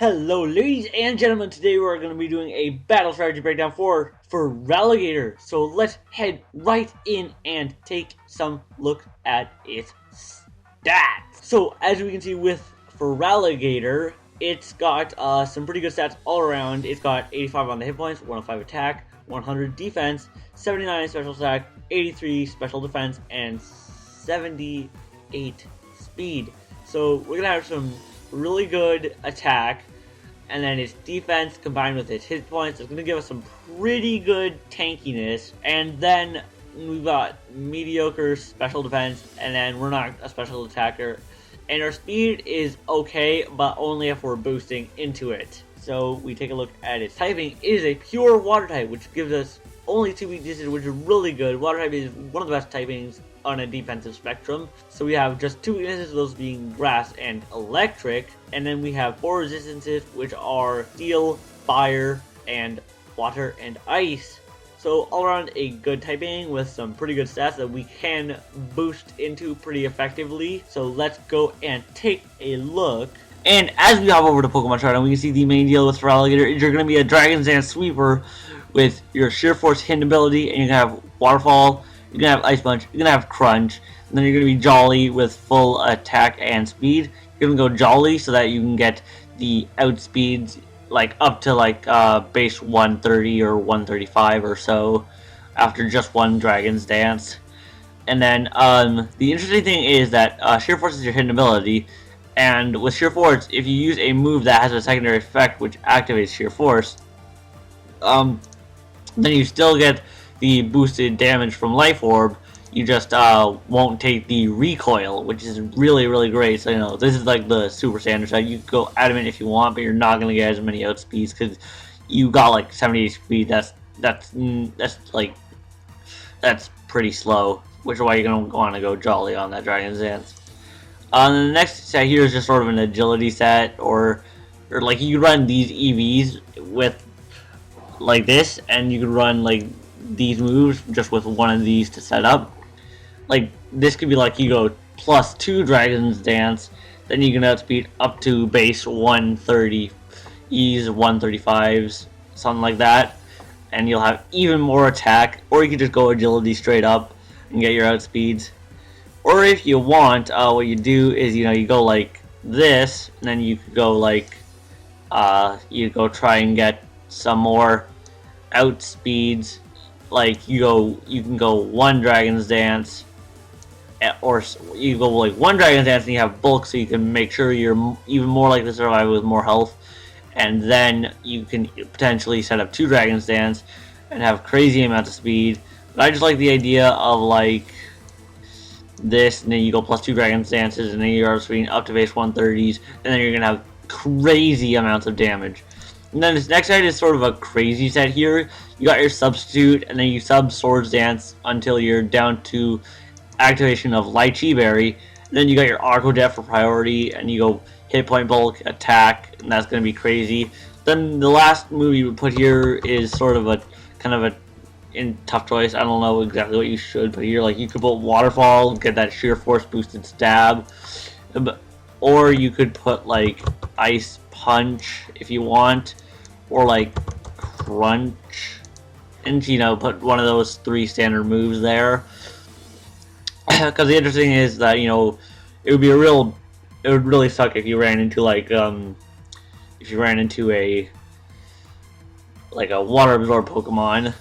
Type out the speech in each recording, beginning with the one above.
Hello ladies and gentlemen, today we're going to be doing a battle strategy breakdown for Feraligatr. So let's head right in and take some look at its stats. So as we can see with Feraligatr, it's got some pretty good stats all around. It's got 85 on the hit points, 105 attack, 100 defense, 79 special attack, 83 special defense, and 78 speed. So we're going to have some really good attack, and then its defense combined with its hit points is going to give us some pretty good tankiness. And then we've got mediocre special defense, and then we're not a special attacker, and our speed is okay, but only if we're boosting into it. So we take a look at its typing. It is a pure water type, which gives us only 2 weaknesses, which is really good. Water type is one of the best typings on a defensive spectrum. So we have just 2 weaknesses, those being grass and electric, and then we have 4 resistances, which are steel, fire, and water and ice. So all around a good typing with some pretty good stats that we can boost into pretty effectively. So let's go and take a look. And as we hop over to Pokemon Chart, we can see the main deal with Feraligatr is you're going to be a Dragon's Dance sweeper with your Sheer Force hidden ability, and you're going to have Waterfall, you're going to have Ice Punch, you're going to have Crunch, and then you're going to be Jolly with full attack and speed. You're going to go Jolly so that you can get the outspeeds like up to like base 130 or 135 or so after just one Dragon's Dance. And then the interesting thing is that Sheer Force is your hidden ability, and with Sheer Force, if you use a move that has a secondary effect which activates Sheer Force, then you still get the boosted damage from Life Orb. You just won't take the recoil, which is really great. So, you know, this is like the super standard side. You can go Adamant if you want, but you're not going to get as many outspeeds because you got like 78 speed. That's pretty slow, which is why you're going to want to go Jolly on that Dragon's Dance. The next set here is just sort of an agility set, or like you run these EVs with like this, and you could run like these moves just with one of these to set up. Like this could be like you go +2 Dragon's Dance, then you can outspeed up to base 130 E's, 135s, something like that, and you'll have even more attack. Or you could just go agility straight up and get your outspeeds. Or if you want, what you do is, you know, you go like this, and then you could go like you go try and get some more outspeeds. Like you can go 1 Dragon's Dance, or you go like 1 Dragon's Dance and you have bulk, so you can make sure you're even more likely to survive with more health. And then you can potentially set up 2 Dragon's Dance and have crazy amounts of speed. But I just like the idea of like this, and then you go +2 Dragon's Dances, and then you're outspeeding up to base 130s, and then you're gonna have crazy amounts of damage. And then this next set is sort of a crazy set here. You got your substitute, and then you sub Swords Dance until you're down to activation of Lychee Berry. And then you got your Aqua Jet for priority, and you go hit point, bulk, attack, and that's going to be crazy. Then the last move you would put here is sort of a kind of a tough choice. I don't know exactly what you should put here. Like you could put Waterfall, get that Sheer Force boosted stab, or you could put like Ice Punch if you want, or like Crunch, and you know, put one of those 3 standard moves there. Because the interesting is that, you know, it would really suck if you ran into like a water absorb Pokemon.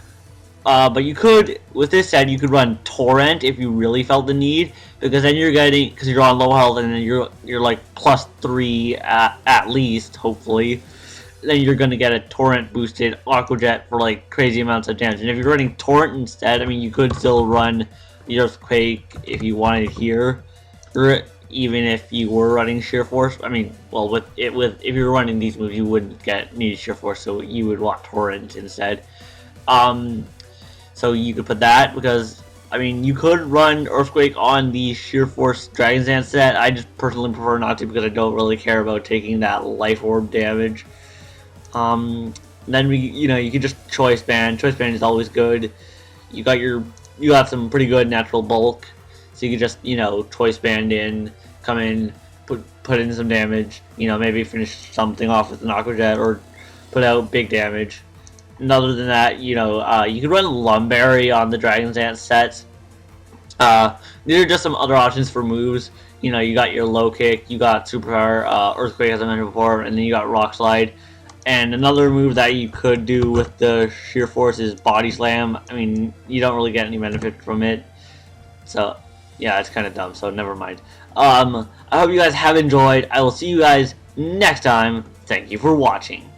But you could, with this set, you could run Torrent if you really felt the need, because then you're getting, because you're on low health, and then you're like +3 at least, hopefully. Then you're gonna get a Torrent boosted Aqua Jet for like crazy amounts of damage. And if you're running Torrent instead, I mean, you could still run the Earthquake if you wanted here, or even if you were running Sheer Force. I mean, well, if you were running these moves, you wouldn't need Sheer Force, so you would want Torrent instead. So you could put that, because I mean, you could run Earthquake on the Sheer Force Dragon's Dance set. I just personally prefer not to, because I don't really care about taking that Life Orb damage. Then you could just Choice Band. Choice Band is always good. You got some pretty good natural bulk, so you could just, you know, Choice Band in, come in, put in some damage. You know, maybe finish something off with an Aqua Jet or put out big damage. And other than that, you know, you could run Lumberry on the Dragon's Dance sets. These are just some other options for moves. You know, you got your low kick, you got superpower, earthquake as I mentioned before, and then you got rock slide. And another move that you could do with the sheer force is body slam. I mean, you don't really get any benefit from it, so yeah, it's kind of dumb. So never mind. I hope you guys have enjoyed. I will see you guys next time. Thank you for watching.